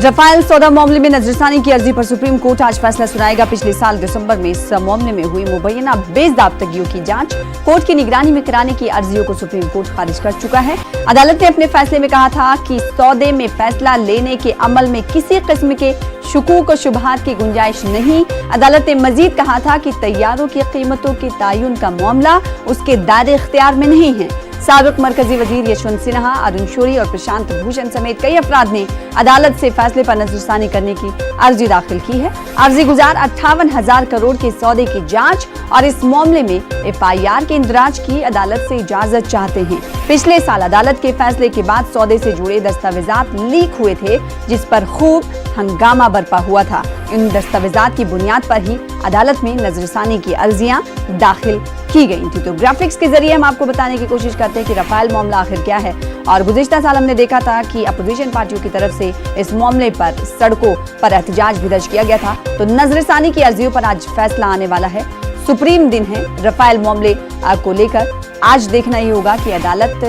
Rafale सौदा मामले में नजरसानी की अर्जी पर सुप्रीम कोर्ट आज फैसला सुनाएगा। पिछले साल दिसंबर में इस मामले में हुई मुबैना बेज़ाब्तगियों की जांच कोर्ट की निगरानी में कराने की अर्जियों को सुप्रीम कोर्ट खारिज कर चुका है। अदालत ने अपने फैसले में कहा था कि सौदे में फैसला लेने के अमल में किसी किस्म के शुकूक और शुबहात की गुंजाइश नहीं। अदालत ने मजीद कहा था कि तैयारों की कीमतों के तयन का मामला उसके दायरे इख्तियार में नहीं है। साबिक मरकजी वजीर यशवंत सिन्हा, अरुण शौरी और प्रशांत भूषण समेत कई अफराद ने अदालत से फैसले पर नजरसानी करने की अर्जी दाखिल की है। अर्जी गुजार 58,000 करोड़ के सौदे की जांच और इस मामले में FIR के इंदराज की अदालत से इजाजत चाहते हैं। पिछले साल अदालत के फैसले के बाद सौदे से जुड़े दस्तावेजात लीक हुए थे, जिस पर खूब हंगामा बरपा हुआ था। इन दस्तावेजात की बुनियाद पर ही अदालत में नजरसानी की अर्जियां दाखिल की गई थी। तो ग्राफिक्स के जरिए हम आपको बताने की कोशिश करते हैं कि रफाल मामला आखिर क्या है। और गुज़िश्ता साल हमने देखा था कि अपोजिशन पार्टियों की तरफ से इस मामले पर सड़कों पर एहतजाज भी दर्ज किया गया था। तो नजरसानी की अर्जियों पर आज फैसला आने वाला है। सुप्रीम दिन है रफाल मामले को लेकर। आज देखना ही होगा कि अदालत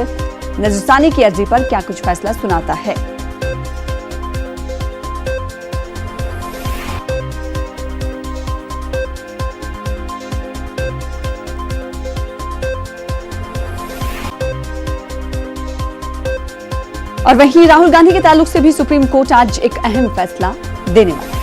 नजरसानी की अर्जी पर क्या कुछ फैसला सुनाता है। और वहीं राहुल गांधी के ताल्लुक से भी सुप्रीम कोर्ट आज एक अहम फैसला देने वाला है।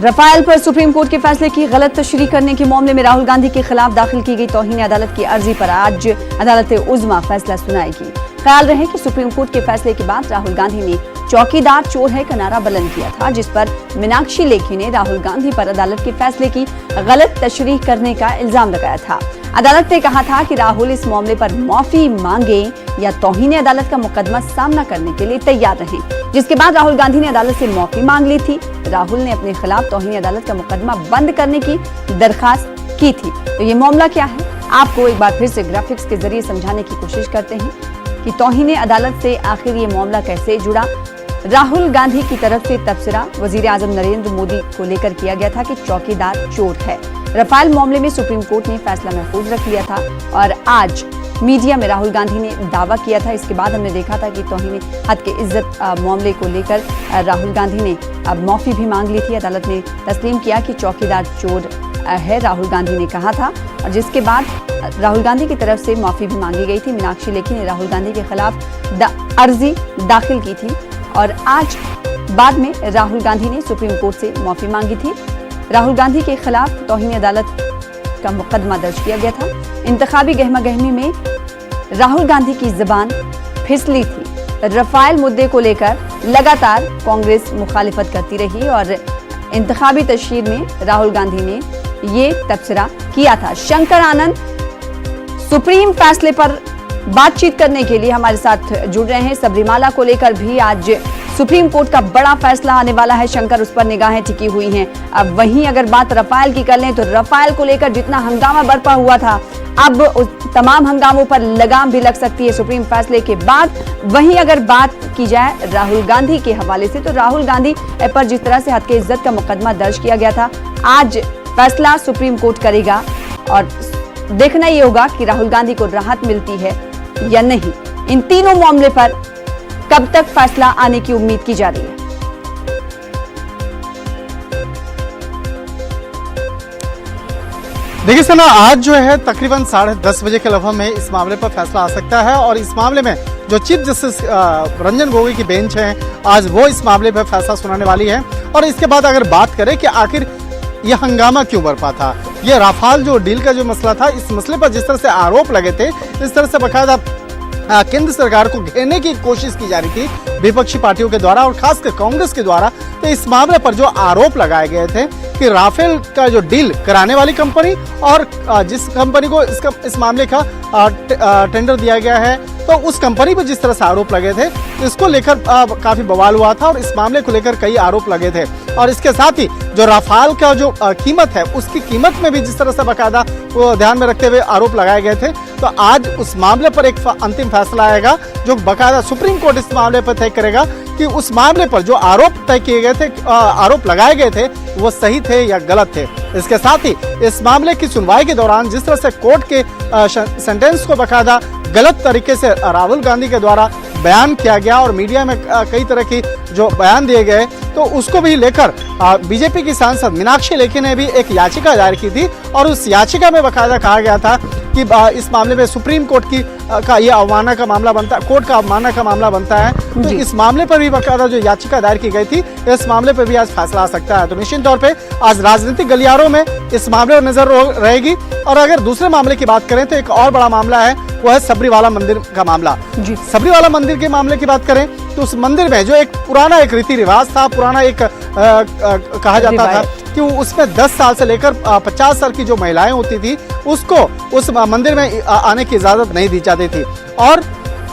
रफाल पर सुप्रीम कोर्ट के फैसले की गलत तशरीह करने के मामले में राहुल गांधी के खिलाफ दाखिल की गई तौहीन अदालत की अर्जी पर आज अदालत उज़्मा फैसला सुनाएगी। ख्याल रहे कि सुप्रीम कोर्ट के फैसले के बाद राहुल गांधी ने चौकीदार चोर है का नारा बुलंद किया था, जिस पर मीनाक्षी लेखी ने राहुल गांधी पर अदालत के फैसले की गलत तशरीह करने का इल्जाम लगाया था। अदालत ने कहा था कि राहुल इस मामले पर माफी मांगे या तौहीन अदालत का मुकदमा सामना करने के लिए तैयार रहे, जिसके बाद राहुल गांधी ने अदालत से माफी मांग ली थी। राहुल ने अपने खिलाफ तौहीन अदालत का मुकदमा बंद करने की दरखास्त की थी। तो ये मामला क्या है, आपको एक बार फिर से ग्राफिक्स के जरिए समझाने की कोशिश करते हैं कि तौहीन अदालत से आखिर ये मामला कैसे जुड़ा। राहुल गांधी की तरफ से तबसरा वजीर आजम नरेंद्र मोदी को लेकर किया गया था कि चौकीदार चोर है। रफाल मामले में सुप्रीम कोर्ट ने फैसला महफूज रख लिया था और आज मीडिया में राहुल गांधी ने दावा किया था। इसके बाद हमने देखा था कि तौहीन हद के इज्जत मामले को लेकर राहुल गांधी ने अब माफी भी मांग ली थी। अदालत ने तस्लीम किया कि चौकीदार चोर है, राहुल गांधी ने कहा था, और जिसके बाद राहुल गांधी की तरफ से माफी भी मांगी गई थी। मीनाक्षी लेखी ने राहुल गांधी के खिलाफ अर्जी दाखिल की थी और आज बाद में राहुल गांधी ने सुप्रीम कोर्ट से माफी मांगी थी। राहुल गांधी के खिलाफ तौहीन अदालत का मुकदमा दर्ज किया गया था। इंतखाबी गहमा गहमी में राहुल गांधी की जुबान फिसली थी। रफाल मुद्दे को लेकर लगातार कांग्रेस मुखालिफत करती रही और इंतखाबी तशहीर में राहुल गांधी ने ये तबसरा किया था। शंकर आनंद सुप्रीम फैसले पर बातचीत करने के लिए हमारे साथ जुड़ रहे हैं। सबरीमाला को लेकर भी आज सुप्रीम कोर्ट का बड़ा फैसला आने वाला है। शंकर, उस पर निगाहें टिकी हुई हैं। अब वहीं अगर बात रफाल की कर लें तो रफाल को लेकर जितना हंगामा बरपा हुआ था, अब उस तमाम हंगामों पर लगाम भी लग सकती है सुप्रीम फैसले के बाद। वहीं अगर बात की जाए राहुल गांधी के हवाले से, तो राहुल गांधी पर जिस तरह से हद के इज्जत का मुकदमा दर्ज किया गया था, आज फैसला सुप्रीम कोर्ट करेगा और देखना ये होगा कि राहुल गांधी को राहत मिलती है या नहीं। इन तीनों मामले पर कब तक फैसला आने की उम्मीद की जा रही है। देखिए सना, आज जो है तकरीबन 10:30 बजे के लगभग में इस मामले पर फैसला आ सकता है और इस मामले में जो चीफ जस्टिस रंजन गोगोई की बेंच है, आज वो इस मामले पर फैसला सुनाने वाली है। और इसके बाद अगर बात करें कि आखिर यह हंगामा क्यों बरपा था, ये रफाल जो डील का जो मसला था, इस मसले पर जिस तरह से आरोप लगे थे, इस तरह से बाकायदा केंद्र सरकार को घेरने की कोशिश की जा रही थी विपक्षी पार्टियों के द्वारा और खासकर कांग्रेस के द्वारा। तो इस मामले पर जो आरोप लगाए गए थे कि राफेल का जो डील कराने वाली कंपनी और जिस कंपनी को इस मामले का टेंडर दिया गया है, तो उस कंपनी पर जिस तरह से आरोप लगे थे, इसको लेकर काफी बवाल हुआ था और इस मामले को लेकर कई आरोप लगे थे। और इसके साथ ही जो राफेल का जो कीमत है उसकी कीमत में भी जिस तरह से बाकायदा वो ध्यान में रखते हुए आरोप लगाए गए थे, तो आज उस मामले पर एक अंतिम फैसला आएगा जो बाकायदा सुप्रीम कोर्ट इस मामले पर तय करेगा कि उस मामले पर जो आरोप तय किए गए थे, आरोप लगाए गए थे, वो सही थे या गलत थे। इसके साथ ही इस मामले की सुनवाई के दौरान जिस तरह से कोर्ट के सेंटेंस को बाकायदा गलत तरीके से राहुल गांधी के द्वारा बयान किया गया और मीडिया में कई तरह की जो बयान दिए गए, तो उसको भी लेकर बीजेपी की सांसद मीनाक्षी लेखी ने भी एक याचिका दायर की थी और उस याचिका में बाकायदा कहा गया था कि इस मामले में सुप्रीम कोर्ट की का ये अवमानना का मामला बनता है, कोर्ट का अवमानना का मामला बनता है। तो इस मामले पर भी बाकायदा जो याचिका दायर की गई थी, इस मामले पर भी आज फैसला आ सकता है। तो निश्चित तौर पे आज राजनीतिक गलियारों में इस मामले पर नजर रहेगी। और अगर दूसरे मामले की बात करें तो एक और बड़ा मामला है, वो है सबरीवाला मंदिर का मामला। सबरीवाला मंदिर के मामले की बात करें तो उस मंदिर में जो एक पुराना एक रीति रिवाज था, पुराना एक कहा जाता था कि उसमें 10 साल से लेकर 50 साल की जो महिलाएं होती थी उसको उस मंदिर में आने की इजाजत नहीं दी जाती थी और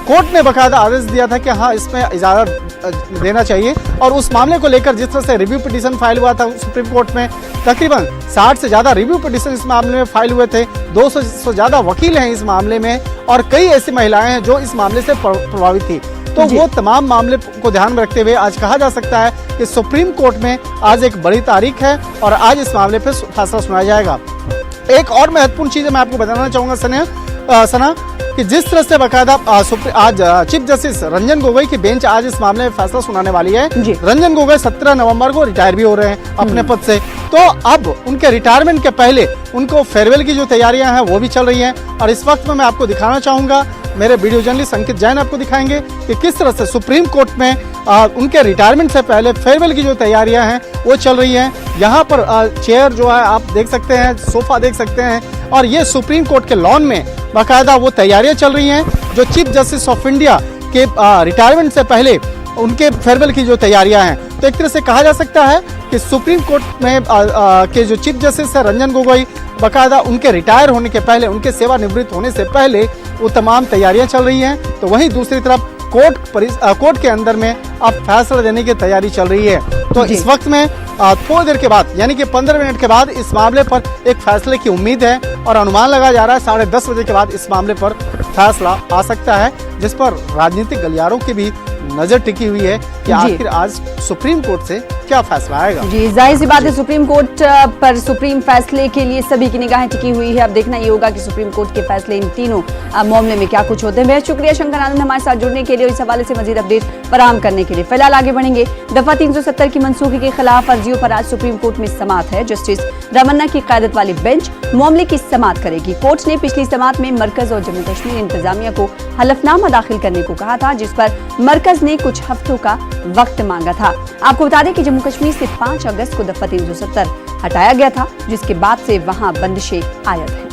कोर्ट ने बाकायदा आदेश दिया था कि हाँ इसमें इजाजत देना चाहिए। और उस मामले को लेकर जिस तरह से रिव्यू पिटीशन फाइल हुआ था सुप्रीम कोर्ट में, तकरीबन 60 से ज्यादा रिव्यू पिटीशन इस मामले में फाइल हुए थे, 200 से ज्यादा वकील हैं इस मामले में और कई ऐसी महिलाएं हैं जो इस मामले से प्रभावित थी। तो वो तमाम मामले को ध्यान में रखते हुए आज कहा जा सकता है कि सुप्रीम कोर्ट में आज एक बड़ी तारीख है और आज इस मामले पर फैसला सुनाया जाएगा। एक और महत्वपूर्ण चीज मैं आपको बताना चाहूंगा सना कि जिस तरह से बाकायदा आज चीफ जस्टिस रंजन गोगोई की बेंच आज इस मामले में फैसला सुनाने वाली है। रंजन गोगोई 17 नवंबर को रिटायर भी हो रहे हैं अपने पद से, तो अब उनके रिटायरमेंट के पहले उनको फेयरवेल की जो तैयारियां हैं वो भी चल रही हैं। और इस वक्त में मैं आपको दिखाना चाहूंगा, मेरे वीडियो जर्नलिस्ट अंकित जैन आपको दिखाएंगे कि किस तरह से सुप्रीम कोर्ट में उनके रिटायरमेंट से पहले फेयरवेल की जो तैयारियां हैं वो चल रही हैं। यहाँ पर चेयर जो है आप देख सकते हैं, सोफा देख सकते हैं और ये सुप्रीम कोर्ट के लॉन में बाकायदा वो तैयारियां चल रही हैं जो चीफ जस्टिस ऑफ इंडिया के रिटायरमेंट से पहले उनके फेयरवेल की जो तैयारियां हैं। तो एक तरह से कहा जा सकता है कि सुप्रीम कोर्ट में के जो चीफ जस्टिस है रंजन गोगोई, बाकायदा उनके रिटायर होने के पहले, उनके सेवानिवृत्त होने से पहले वो तमाम तैयारियां चल रही हैं। तो वहीं दूसरी तरफ कोर्ट के अंदर में अब फैसला देने की तैयारी चल रही है। तो इस वक्त में थोड़ी देर के बाद यानी कि 15 मिनट के बाद इस मामले पर एक फैसले की उम्मीद है और अनुमान लगाया जा रहा है 10:30 बजे के बाद इस मामले पर फैसला आ सकता है, जिस पर राजनीतिक गलियारों की भी नजर टिकी हुई है कि आखिर आज सुप्रीम कोर्ट से क्या फैसला आएगा। जी, जाहिर सी बात है सुप्रीम कोर्ट पर सुप्रीम फैसले के लिए सभी की निगाहें टिकी हुई है। अब देखना ये होगा कि सुप्रीम कोर्ट के फैसले इन तीनों मामले में क्या कुछ होते हैं। बेहद शुक्रिया शंकर आनंद हमारे साथ जुड़ने के लिए और इस हवाले से मजीद अपडेट फराहम करने के लिए। फिलहाल आगे बढ़ेंगे। दफा 370 की मनसूखी के खिलाफ अर्जियों पर आज सुप्रीम कोर्ट में समाअत है। जस्टिस रमन्ना की क़यादत वाली बेंच मामले की समाअत करेगी। कोर्ट ने पिछली समाअत में मरकज और जम्मू कश्मीर इंतजामिया को हलफनामा दाखिल करने को कहा था, जिस पर मरकज ने कुछ हफ्तों का वक्त मांगा था। आपको बता दें कि जम्मू कश्मीर से 5 अगस्त को दफा 370 हटाया गया था, जिसके बाद से वहां बंदिशें आयद है।